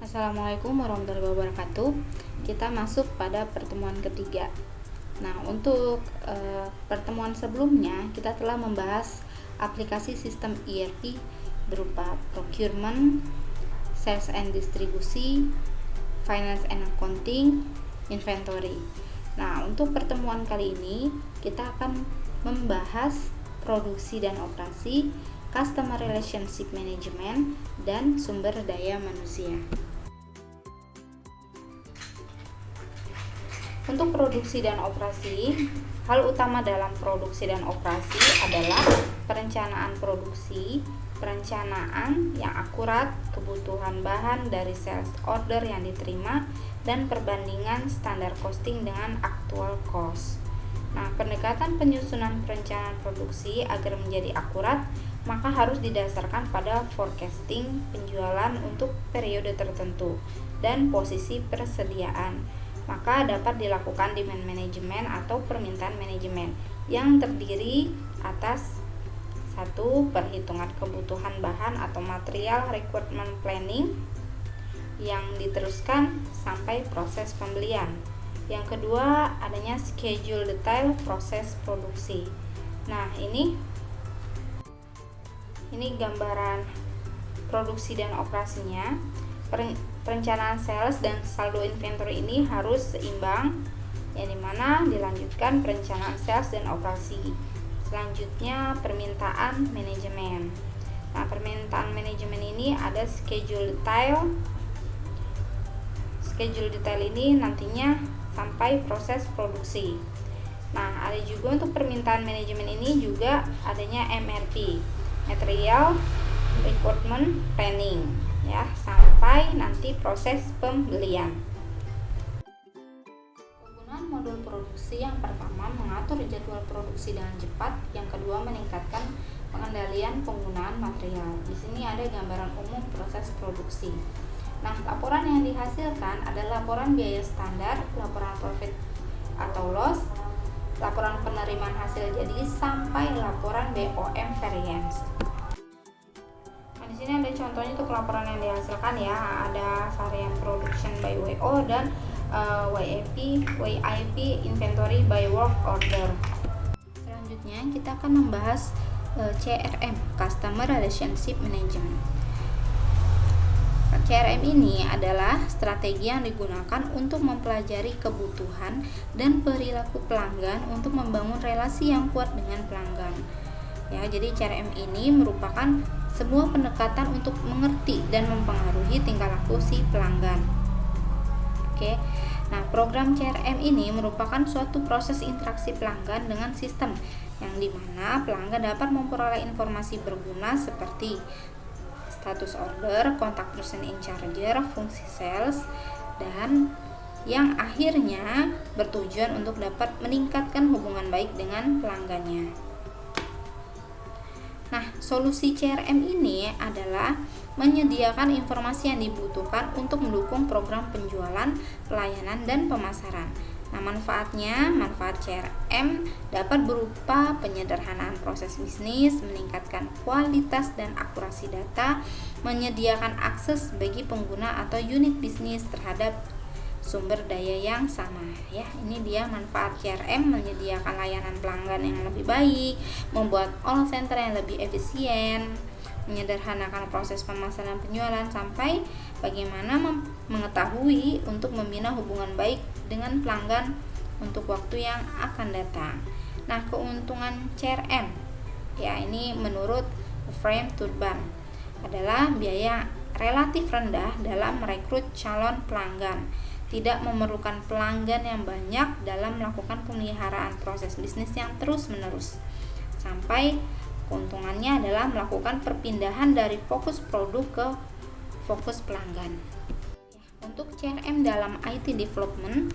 Assalamualaikum warahmatullahi wabarakatuh. Kita masuk pada pertemuan ketiga. Nah, untuk pertemuan sebelumnya kita telah membahas aplikasi sistem ERP berupa procurement, sales and distribusi, finance and accounting, inventory. Nah, untuk pertemuan kali ini kita akan membahas produksi dan operasi, customer relationship management, dan sumber daya manusia. Untuk produksi dan operasi, hal utama dalam produksi dan operasi adalah perencanaan produksi, perencanaan yang akurat, kebutuhan bahan dari sales order yang diterima, dan perbandingan standar costing dengan actual cost. Nah, pendekatan penyusunan perencanaan produksi agar menjadi akurat maka harus didasarkan pada forecasting penjualan untuk periode tertentu dan posisi persediaan. Maka dapat dilakukan demand management atau permintaan manajemen yang terdiri atas 1. Perhitungan kebutuhan bahan atau material requirement planning yang diteruskan sampai proses pembelian. Yang kedua, adanya schedule detail proses produksi. Nah, ini gambaran produksi dan operasinya. Perencanaan sales dan saldo inventory ini harus seimbang, yang dimana dilanjutkan perencanaan sales dan operasi. Selanjutnya permintaan manajemen. Nah, permintaan manajemen ini ada schedule detail. Schedule detail ini nantinya sampai proses produksi. Nah, ada juga untuk permintaan manajemen ini juga adanya MRP, Material Requirement Planning, ya, sampai nanti proses pembelian. Penggunaan modul produksi yang pertama mengatur jadwal produksi dengan cepat, yang kedua meningkatkan pengendalian penggunaan material. Di sini ada gambaran umum proses produksi. Nah, laporan yang dihasilkan adalah laporan biaya standar, laporan profit atau loss, laporan penerimaan hasil jadi, sampai laporan BOM variance. Nah, di sini ada contohnya untuk laporan yang dihasilkan, ya. Ada varian production by WO dan YIP inventory by work order. Selanjutnya kita akan membahas CRM, Customer Relationship Management. CRM ini adalah strategi yang digunakan untuk mempelajari kebutuhan dan perilaku pelanggan untuk membangun relasi yang kuat dengan pelanggan. Ya, jadi CRM ini merupakan sebuah pendekatan untuk mengerti dan mempengaruhi tingkah laku si pelanggan. Oke. Nah, program CRM ini merupakan suatu proses interaksi pelanggan dengan sistem yang dimana pelanggan dapat memperoleh informasi berguna seperti status order, kontak person in charge, fungsi sales, dan yang akhirnya bertujuan untuk dapat meningkatkan hubungan baik dengan pelanggannya. Nah, solusi CRM ini adalah menyediakan informasi yang dibutuhkan untuk mendukung program penjualan, pelayanan, dan pemasaran. Nah, manfaat CRM dapat berupa penyederhanaan proses bisnis, meningkatkan kualitas dan akurasi data, menyediakan akses bagi pengguna atau unit bisnis terhadap sumber daya yang sama. Ya, ini dia manfaat CRM, menyediakan layanan pelanggan yang lebih baik, membuat call center yang lebih efisien, menyederhanakan proses pemasaran penjualan, sampai bagaimana mengetahui untuk membina hubungan baik dengan pelanggan untuk waktu yang akan datang. Nah, keuntungan CRM, ya, ini menurut Frame Turban adalah biaya relatif rendah dalam merekrut calon pelanggan, tidak memerlukan pelanggan yang banyak dalam melakukan pemeliharaan proses bisnis yang terus-menerus, sampai keuntungannya adalah melakukan perpindahan dari fokus produk ke fokus pelanggan. Untuk CRM dalam IT development,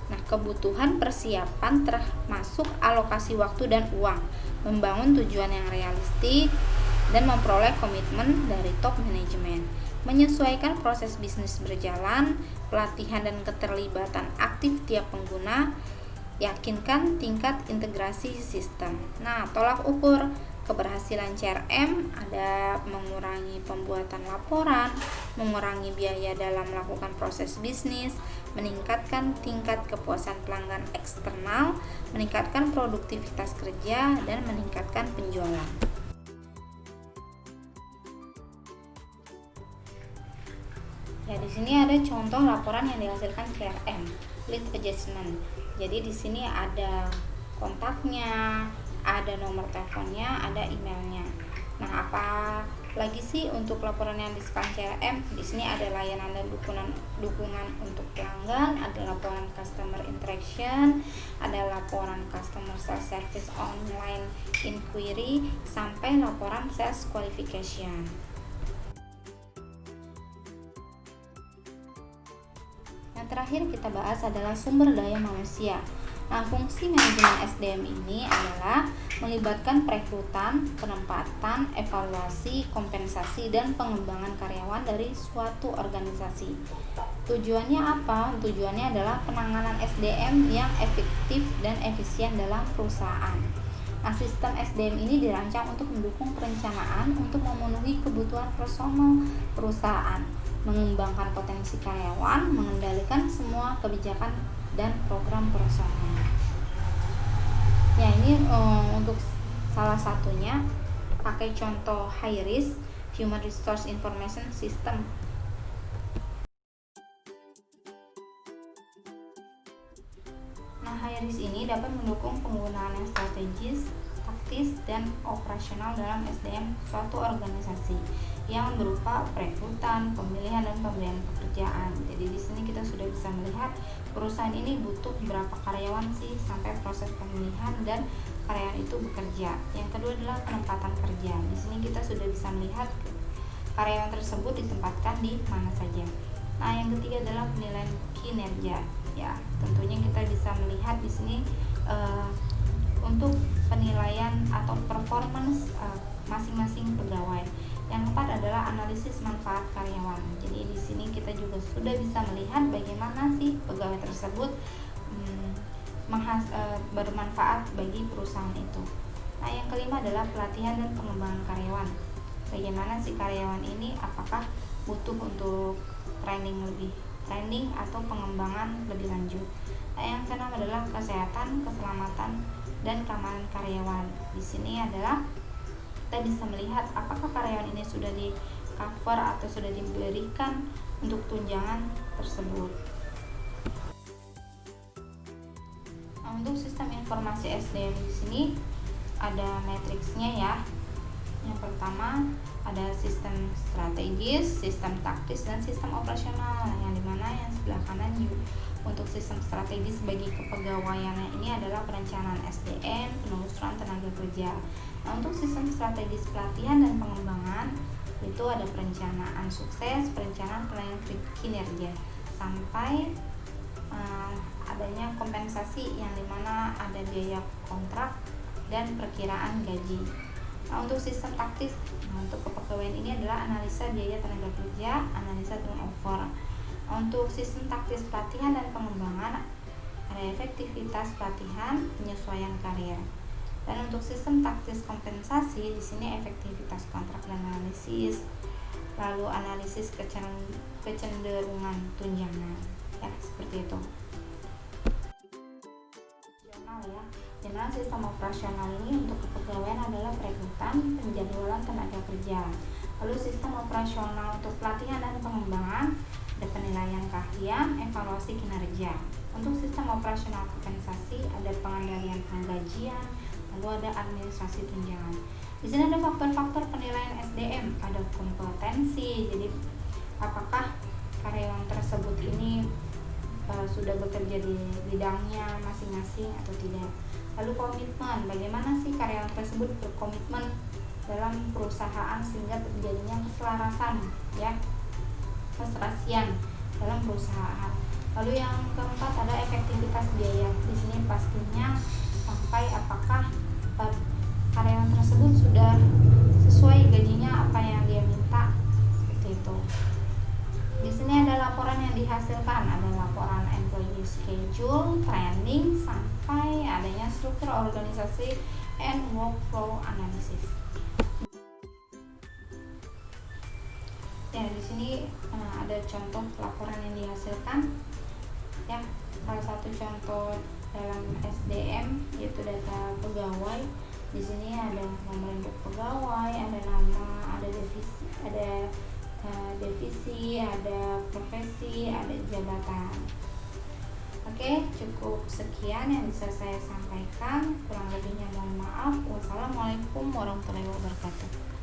nah, kebutuhan persiapan termasuk alokasi waktu dan uang, membangun tujuan yang realistik, dan memperoleh komitmen dari top manajemen, menyesuaikan proses bisnis berjalan, pelatihan dan keterlibatan aktif tiap pengguna, yakinkan tingkat integrasi sistem. Nah, tolak ukur keberhasilan CRM ada mengurangi pembuatan laporan, mengurangi biaya dalam melakukan proses bisnis, meningkatkan tingkat kepuasan pelanggan eksternal, meningkatkan produktivitas kerja, dan meningkatkan penjualan. Ya, di sini ada contoh laporan yang dihasilkan CRM, lead adjustment. Jadi di sini ada kontaknya, ada nomor teleponnya, ada emailnya. Nah, apa lagi sih untuk laporan yang dihasilkan CRM? Di sini ada layanan dan dukungan untuk pelanggan, ada laporan customer interaction, ada laporan customer service online inquiry, sampai laporan sales qualification. Yang terakhir kita bahas adalah sumber daya manusia. Nah, fungsi manajemen SDM ini adalah melibatkan perekrutan, penempatan, evaluasi, kompensasi, dan pengembangan karyawan dari suatu organisasi. Tujuannya apa? Tujuannya adalah penanganan SDM yang efektif dan efisien dalam perusahaan. Nah, sistem SDM ini dirancang untuk mendukung perencanaan untuk memenuhi kebutuhan personal perusahaan, mengembangkan potensi karyawan, mengendalikan semua kebijakan dan program personal. Ya, ini untuk salah satunya pakai contoh HIRIS, Human Resource Information System. Nah, HIRIS ini dapat mendukung penggunaan yang strategis, taktis, dan operasional dalam SDM suatu organisasi yang berupa perekrutan, pemilihan, dan pemberian pekerjaan. Jadi di sini kita sudah bisa melihat perusahaan ini butuh berapa karyawan sih sampai proses pemilihan dan karyawan itu bekerja. Yang kedua adalah penempatan kerja. Di sini kita sudah bisa melihat karyawan tersebut ditempatkan di mana saja. Nah, yang ketiga adalah penilaian kinerja. Ya, tentunya kita bisa melihat di sini untuk penilaian atau performance masing-masing pegawai. Yang keempat adalah analisis manfaat karyawan. Jadi di sini kita juga sudah bisa melihat bagaimana sih pegawai tersebut bermanfaat bagi perusahaan itu. Nah, yang kelima adalah pelatihan dan pengembangan karyawan. Bagaimana sih karyawan ini, apakah butuh untuk training atau pengembangan lebih lanjut. Nah, yang keenam adalah kesehatan, keselamatan, dan keamanan karyawan. Di sini adalah kita bisa melihat apakah karyawan ini sudah di cover atau sudah diberikan untuk tunjangan tersebut. Nah, untuk sistem informasi SDM di sini ada matriksnya ya. Yang pertama ada sistem strategis, sistem taktis, dan sistem operasional. Yang dimana yang sebelah kanan untuk sistem strategis bagi kepegawaiannya ini adalah perencanaan SDM, penelusuran tenaga kerja. Nah, untuk sistem strategis pelatihan dan pengembangan itu ada perencanaan sukses, perencanaan penilaian kinerja, sampai adanya kompensasi yang dimana ada biaya kontrak dan perkiraan gaji. Nah, untuk sistem taktis, untuk kepegawaian ini adalah analisa biaya tenaga kerja, analisa turnover. Untuk sistem taktis pelatihan dan pengembangan ada efektivitas pelatihan, penyesuaian karir. Dan untuk sistem taktis kompensasi di sini efektivitas kontrak dan analisis, lalu analisis kecenderungan tunjangan, ya seperti itu. Ya, general sistem operasional ini untuk kepegawaian adalah perekrutan, penjadwalan tenaga kerja. Lalu sistem operasional untuk pelatihan dan pengembangan ada penilaian keahlian, evaluasi kinerja. Untuk sistem operasional kompensasi ada pengendalian penggajian, lalu ada administrasi tunjangan. Di sini ada faktor-faktor penilaian SDM, ada kompetensi. Jadi apakah karyawan tersebut ini sudah bekerja di bidangnya masing-masing atau tidak. Lalu komitmen, bagaimana sih karyawan tersebut berkomitmen dalam perusahaan sehingga terjadinya keselarasan, ya, keserasian dalam perusahaan. Lalu yang keempat ada efektivitas biaya. Di sini pastinya sampai apakah karyawan tersebut sudah sesuai gajinya apa yang dia minta, seperti itu. Di sini ada laporan yang dihasilkan, ada laporan employee schedule, training, sampai adanya struktur organisasi and workflow analysis. sini ada contoh laporan yang dihasilkan ya. Salah satu contoh dalam SDM yaitu data pegawai. Di sini ada nomor induk pegawai, ada nama, ada divisi, ada profesi, ada jabatan. Oke, cukup sekian yang bisa saya sampaikan. Kurang lebihnya mohon maaf. Wassalamualaikum warahmatullahi wabarakatuh.